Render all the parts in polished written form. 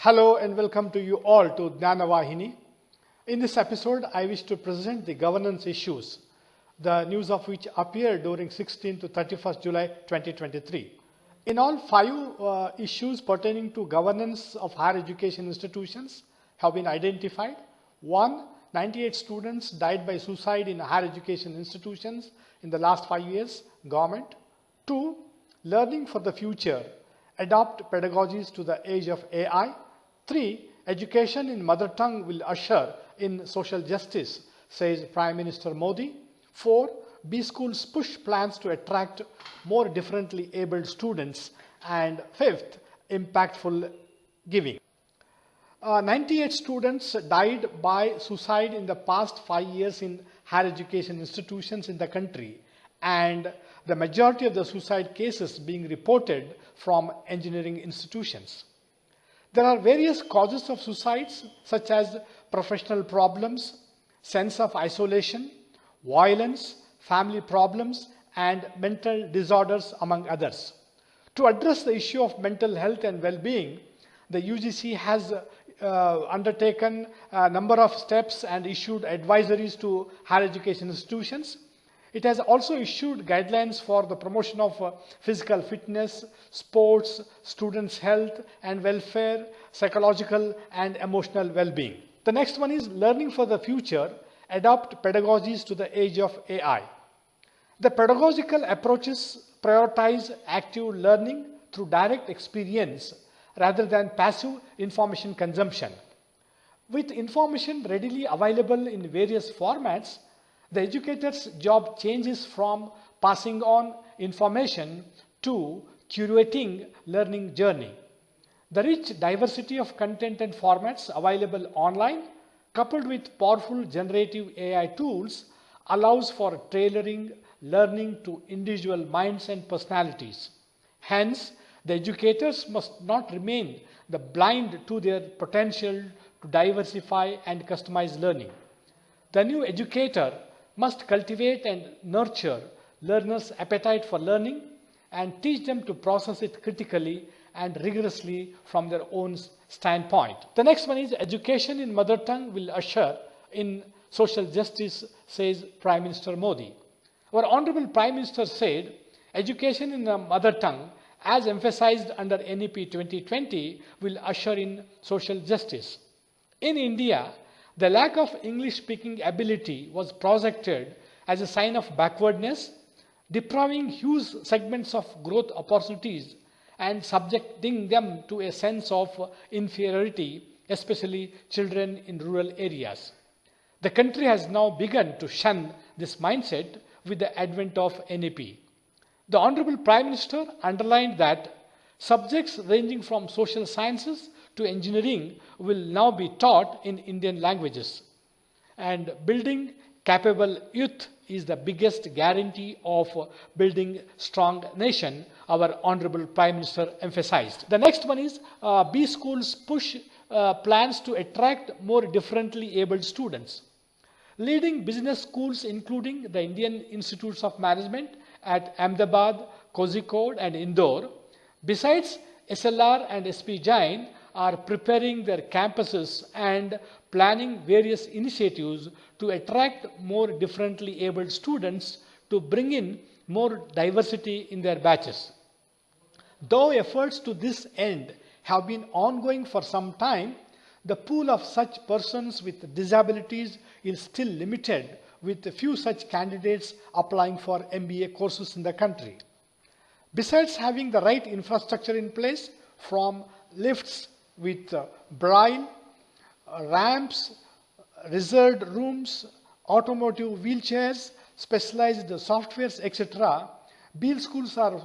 Hello and welcome to you all to Jnanavahini. In this episode, I wish to present the governance issues, the news of which appeared during 16 to 31st July 2023. In all, 5 issues pertaining to governance of higher education institutions have been identified. 1. 98 students died by suicide in higher education institutions in the last 5 years, government. 2. Learning for the future, adopt pedagogies to the age of AI. 3. Education in mother tongue will usher in social justice, says Prime Minister Modi. 4. B schools push plans to attract more differently abled students. And 5th, impactful giving. 98 students died by suicide in the past 5 years in higher education institutions in the country, and the majority of the suicide cases being reported from engineering institutions. There are various causes of suicides such as professional problems, sense of isolation, violence, family problems, and mental disorders, among others. To address the issue of mental health and well-being, the UGC has undertaken a number of steps and issued advisories to higher education institutions. It has also issued guidelines for the promotion of physical fitness, sports, students' health and welfare, psychological and emotional well-being. The next one is learning for the future, adopt pedagogies to the age of AI. The pedagogical approaches prioritize active learning through direct experience rather than passive information consumption. With information readily available in various formats, the educator's job changes from passing on information to curating learning journey. The rich diversity of content and formats available online, coupled with powerful generative AI tools, allows for tailoring learning to individual minds and personalities. Hence, the educators must not remain blind to their potential to diversify and customize learning. The new educator must cultivate and nurture learners' appetite for learning and teach them to process it critically and rigorously from their own standpoint. The next one is education in mother tongue will usher in social justice, says Prime Minister Modi. Our Honorable Prime Minister said, education in the mother tongue, as emphasized under NEP 2020, will usher in social justice. In India, the lack of English-speaking ability was projected as a sign of backwardness, depriving huge segments of growth opportunities and subjecting them to a sense of inferiority, especially children in rural areas. The country has now begun to shun this mindset with the advent of NEP. The Honorable Prime Minister underlined that subjects ranging from social sciences to engineering will now be taught in Indian languages. And building capable youth is the biggest guarantee of building strong nation, our Honorable Prime Minister emphasized. The next one is B schools push plans to attract more differently abled students. Leading business schools, including the Indian Institutes of Management at Ahmedabad, Kozhikode and Indore, besides SLR and SP Jain, are preparing their campuses and planning various initiatives to attract more differently abled students to bring in more diversity in their batches. Though efforts to this end have been ongoing for some time, the pool of such persons with disabilities is still limited, with a few such candidates applying for MBA courses in the country. Besides having the right infrastructure in place, from lifts with braille, ramps, reserved rooms, automotive wheelchairs, specialized softwares, etc., B schools are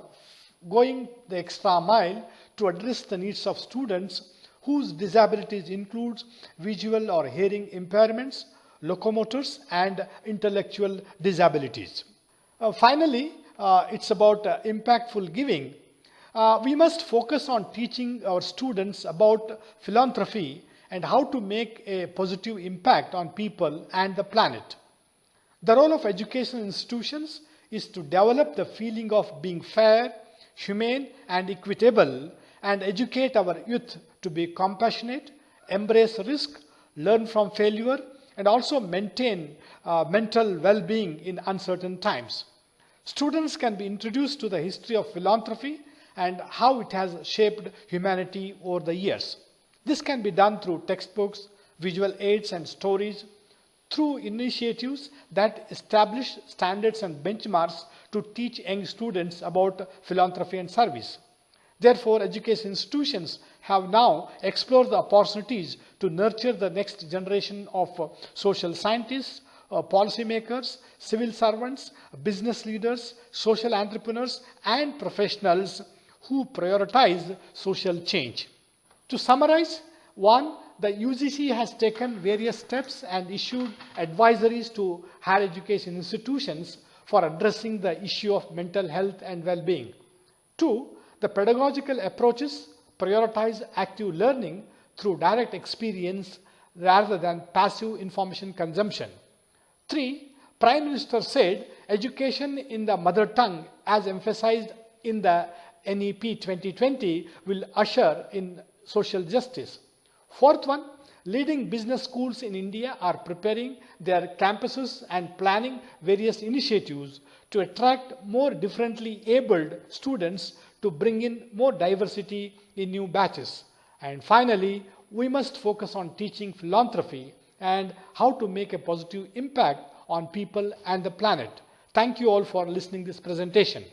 going the extra mile to address the needs of students whose disabilities include visual or hearing impairments, locomotors, and intellectual disabilities. Finally, it's about impactful giving. We must focus on teaching our students about philanthropy and how to make a positive impact on people and the planet. The role of educational institutions is to develop the feeling of being fair, humane, and equitable, and educate our youth to be compassionate, embrace risk, learn from failure, and also maintain mental well-being in uncertain times. Students can be introduced to the history of philanthropy and how it has shaped humanity over the years. This can be done through textbooks, visual aids, and stories, through initiatives that establish standards and benchmarks to teach young students about philanthropy and service. Therefore, education institutions have now explored the opportunities to nurture the next generation of social scientists, policymakers, civil servants, business leaders, social entrepreneurs, and professionals who prioritize social change. To summarize, 1. The UGC has taken various steps and issued advisories to higher education institutions for addressing the issue of mental health and well-being. 2. The pedagogical approaches prioritize active learning through direct experience rather than passive information consumption. 3. Prime Minister said education in the mother tongue, as emphasized in the NEP 2020, will usher in social justice. 4th one, leading business schools in India are preparing their campuses and planning various initiatives to attract more differently abled students to bring in more diversity in new batches. And finally, we must focus on teaching philanthropy and how to make a positive impact on people and the planet. Thank you all for listening to this presentation.